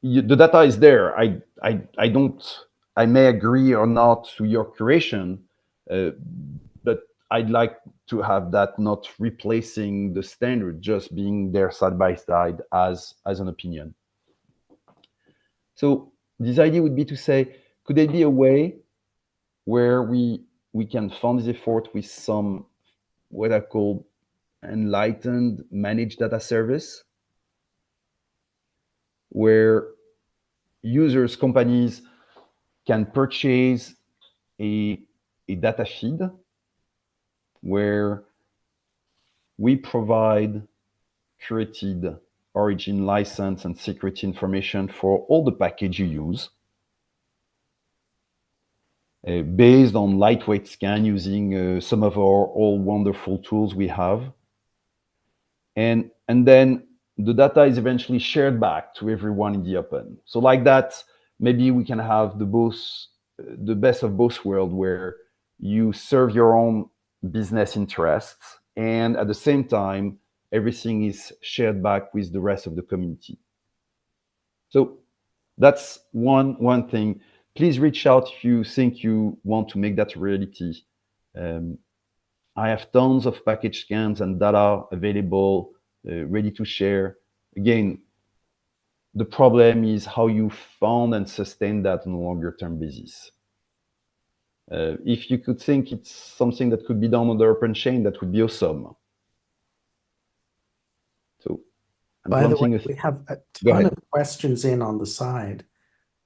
the data is there? I may agree or not to your curation, but I'd like to have that not replacing the standard, just being there side by side as an opinion. So this idea would be to say, could there be a way where we can fund this effort with some what I call enlightened managed data service, where users, companies can purchase a data feed where we provide curated origin, license, and security information for all the package you use, based on lightweight scan using some of our all wonderful tools we have. And then the data is eventually shared back to everyone in the open. So like that, maybe we can have the best of both worlds, where you serve your own business interests, and at the same time, everything is shared back with the rest of the community. So that's one thing. Please reach out if you think you want to make that a reality. I have tons of package scans and data available, ready to share. Again, the problem is how you found and sustain that on a longer term basis. If you could think it's something that could be done on the OpenChain, that would be awesome. So, by the way, we have a ton of questions in on the side.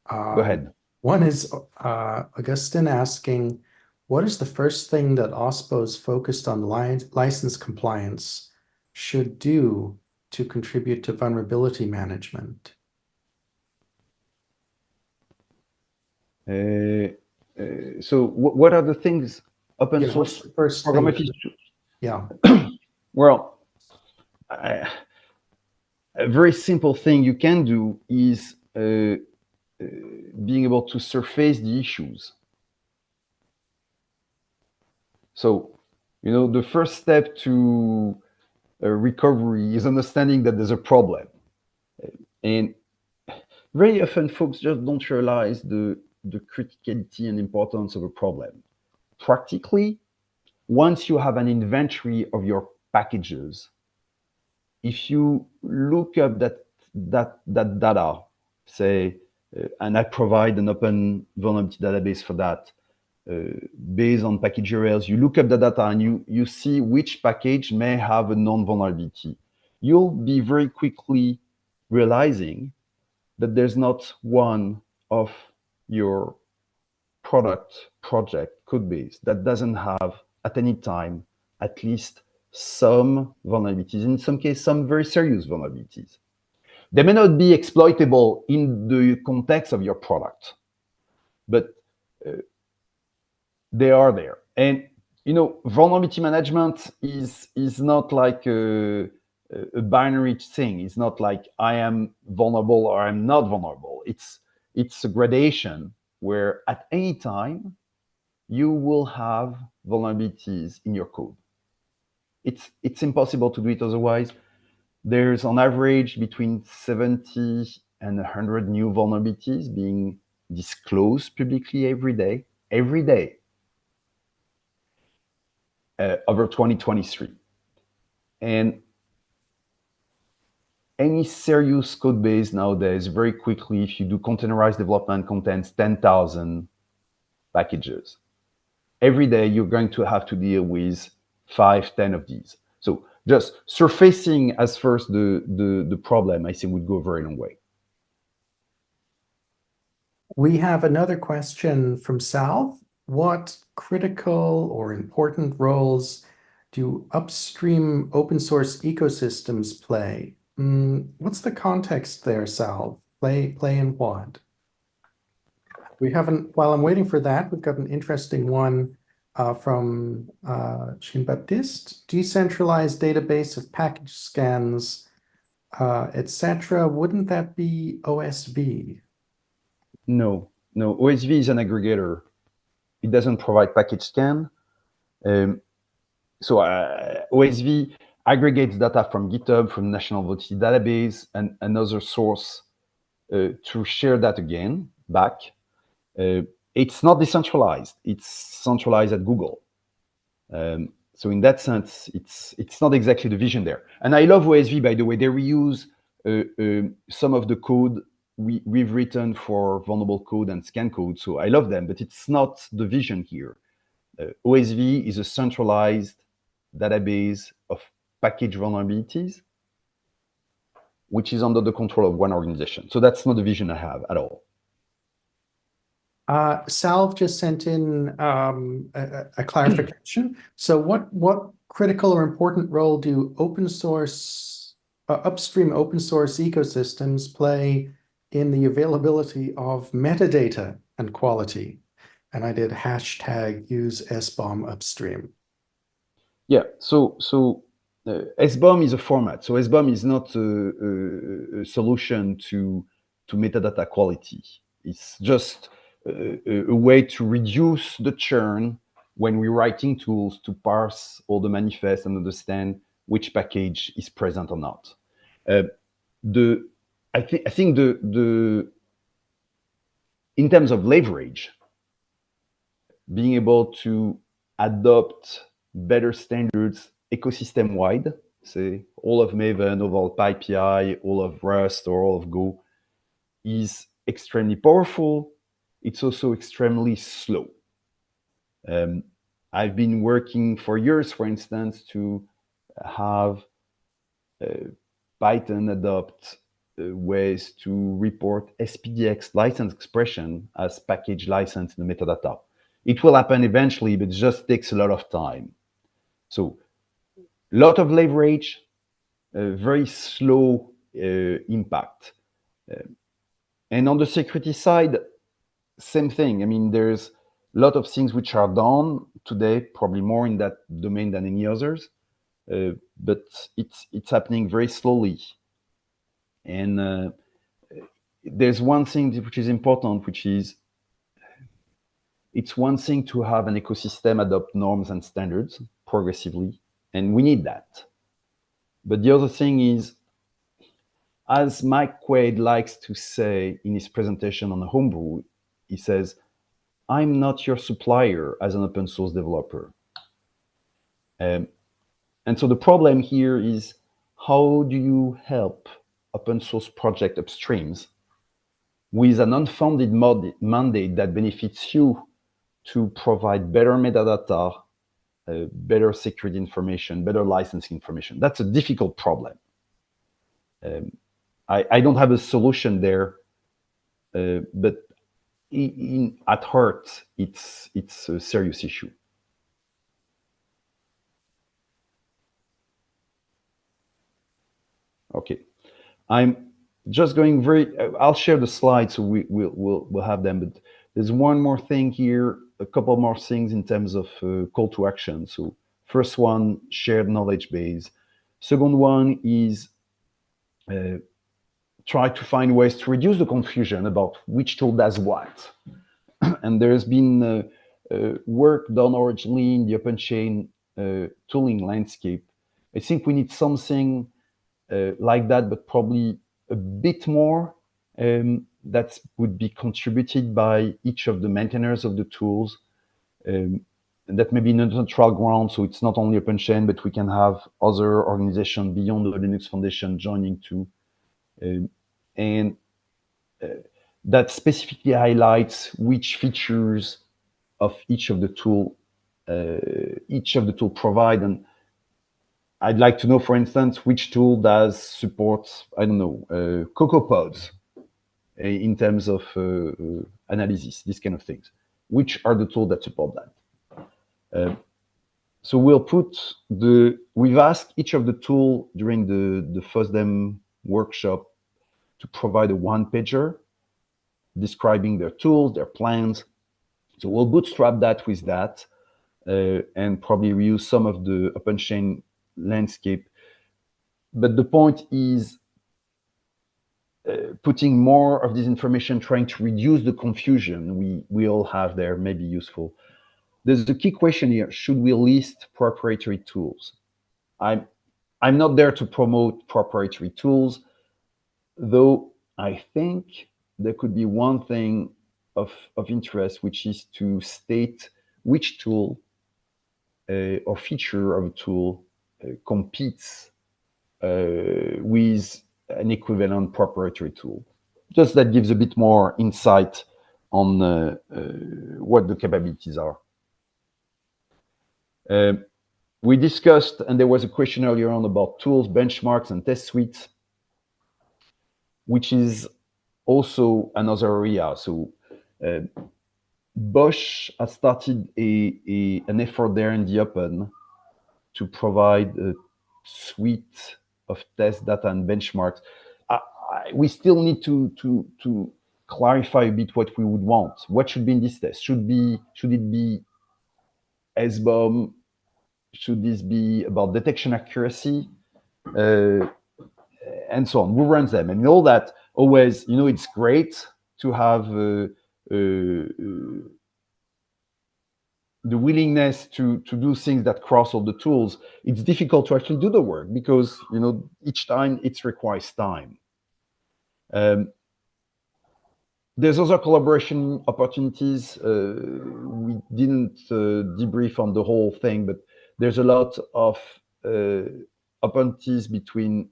Go ahead. One is Augustin asking, what is the first thing that OSPOs focused on license compliance should do to contribute to vulnerability management? So what are the things open source program? Yeah. Well, a very simple thing you can do is being able to surface the issues. So, the first step to recovery is understanding that there's a problem. And very often folks just don't realize the criticality and importance of a problem. Practically, once you have an inventory of your packages, if you look up that data, say, and I provide an open vulnerability database for that, based on package URLs, you look up the data and you see which package may have a non-vulnerability. You'll be very quickly realizing that there's not one of your product project code base that doesn't have at any time at least some vulnerabilities, in some cases some very serious vulnerabilities. They may not be exploitable in the context of your product, but they are there. And vulnerability management is not like a binary thing. It's not like I am vulnerable or I'm not vulnerable. It's a gradation where at any time you will have vulnerabilities in your code. It's impossible to do it otherwise. There's on average between 70 and 100 new vulnerabilities being disclosed publicly every day. Over 2023. And any serious code base nowadays, very quickly, if you do containerized development, contains 10,000 packages. Every day, you're going to have to deal with 5, 10 of these. So just surfacing as first the problem, I think, would go a very long way. We have another question from Sal. What critical or important roles do upstream open source ecosystems play? What's the context there, Sal? Play in what? While I'm waiting for that, we've got an interesting one from Jean-Baptiste. Decentralized database of package scans, etc. Wouldn't that be OSV? No. OSV is an aggregator. It doesn't provide package scan. So OSV aggregates data from GitHub, from National Vulnerability Database, and another source to share that again back. It's not decentralized. It's centralized at Google. So in that sense, it's not exactly the vision there. And I love OSV, by the way. They reuse some of the code we've written for vulnerable code and scan code. So I love them, but it's not the vision here. OSV is a centralized database of package vulnerabilities, which is under the control of one organization. So that's not the vision I have at all. Salve just sent in a clarification. So what critical or important role do upstream open source ecosystems play in the availability of metadata and quality? And I did hashtag use SBOM upstream. Yeah, so SBOM is a format. So SBOM is not a solution to metadata quality. It's just a way to reduce the churn when we're writing tools to parse all the manifests and understand which package is present or not. I think in terms of leverage, being able to adopt better standards ecosystem-wide, say all of Maven, all of PyPI, all of Rust, or all of Go, is extremely powerful. It's also extremely slow. I've been working for years, for instance, to have Python adopt ways to report SPDX license expression as package license in the metadata. It will happen eventually, but it just takes a lot of time. So a lot of leverage, very slow impact. And on the security side, same thing. I mean, there's a lot of things which are done today, probably more in that domain than any others, but it's happening very slowly. And there's one thing which is important, which is it's one thing to have an ecosystem adopt norms and standards progressively, and we need that. But the other thing is, as Mike Quaid likes to say in his presentation on the Homebrew, he says, I'm not your supplier as an open source developer. And so the problem here is, how do you help open source project upstreams with an unfounded mandate that benefits you to provide better metadata, better security information, better licensing information? That's a difficult problem. I don't have a solution there, but at heart, it's a serious issue. Okay, I'm just going I'll share the slides so we'll have them, but there's one more thing here, a couple more things in terms of call to action. So first one, shared knowledge base. Second one is try to find ways to reduce the confusion about which tool does what. And there's been work done originally in the OpenChain tooling landscape. I think we need something like that, but probably a bit more that would be contributed by each of the maintainers of the tools. And that may be in a neutral ground, so it's not only OpenChain, but we can have other organizations beyond the Linux Foundation joining too. And that specifically highlights which features of each of the tool provide. And I'd like to know, for instance, which tool does support, I don't know, CocoaPods in terms of analysis, these kind of things. Which are the tools that support that? So we've asked each of the tool during the FOSDEM workshop to provide a one-pager describing their tools, their plans. So we'll bootstrap that with that and probably reuse some of the OpenChain landscape. But the point is putting more of this information, trying to reduce the confusion we all have there may be useful. There's the key question here: should we list proprietary tools? I'm not there to promote proprietary tools, though I think there could be one thing of interest, which is to state which tool or feature of a tool competes with an equivalent proprietary tool. Just that gives a bit more insight on what the capabilities are. We discussed, and there was a question earlier on about tools, benchmarks, and test suites, which is also another area. So Bosch has started an effort there in the open to provide a suite of test data and benchmarks. We still need to clarify a bit what we would want. What should be in this test? Should it be SBOM? Should this be about detection accuracy? And so on. Who runs them? And all that always, it's great to have the willingness to do things that cross all the tools. It's difficult to actually do the work because, each time it requires time. There's other collaboration opportunities. We didn't debrief on the whole thing, but there's a lot of opportunities between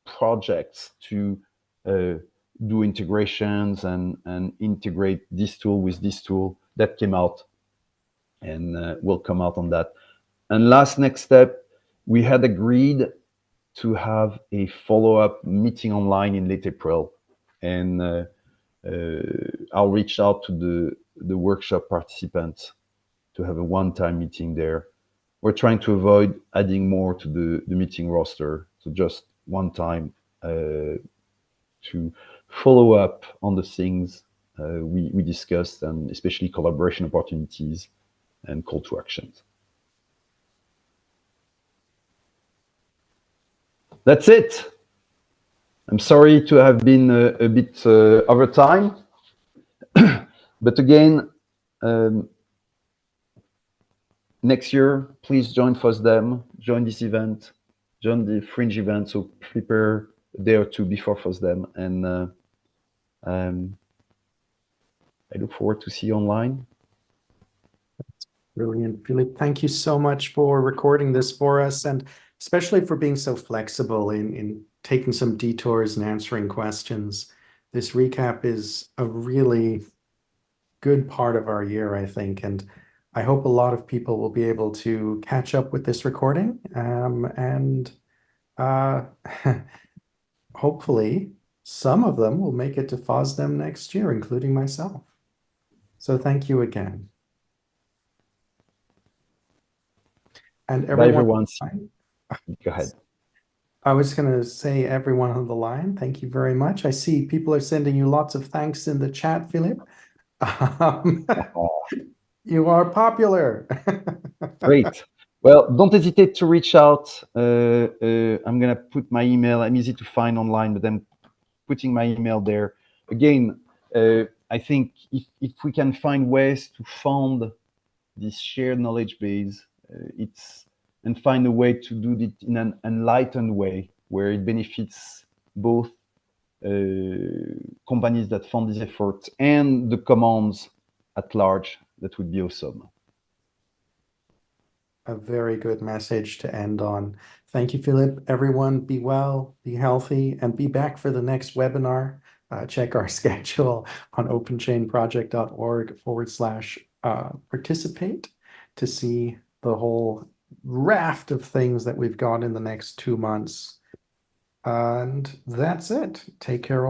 projects to do integrations and integrate this tool with this tool. That came out and will come out on that. And last next step, we had agreed to have a follow-up meeting online in late April. And I'll reach out to the workshop participants to have a one-time meeting there. We're trying to avoid adding more to the meeting roster. So just one time to follow up on the things we discussed, and especially collaboration opportunities and call to actions. That's it. I'm sorry to have been a bit over time, but again, next year, please join FOSDEM, join this event, join the Fringe event. So prepare a day or two before FOSDEM, and I look forward to see you online. Brilliant, Philippe. Thank you so much for recording this for us, and especially for being so flexible in taking some detours and answering questions. This recap is a really good part of our year, I think, and I hope a lot of people will be able to catch up with this recording, and hopefully some of them will make it to FOSDEM next year, including myself. So thank you again. And Bye, everyone. Go ahead. I was going to say, everyone on the line, thank you very much. I see people are sending you lots of thanks in the chat, Philippe. You are popular. Great. Well, don't hesitate to reach out. I'm going to put my email. I'm easy to find online, but I'm putting my email there. Again, I think if we can find ways to fund this shared knowledge base, and find a way to do it in an enlightened way where it benefits both companies that fund this effort and the commons at large, that would be awesome. A very good message to end on. Thank you, Philippe. Everyone, be well, be healthy, and be back for the next webinar. Check our schedule on openchainproject.org/participate to see the whole raft of things that we've got in the next 2 months. And that's it. Take care all.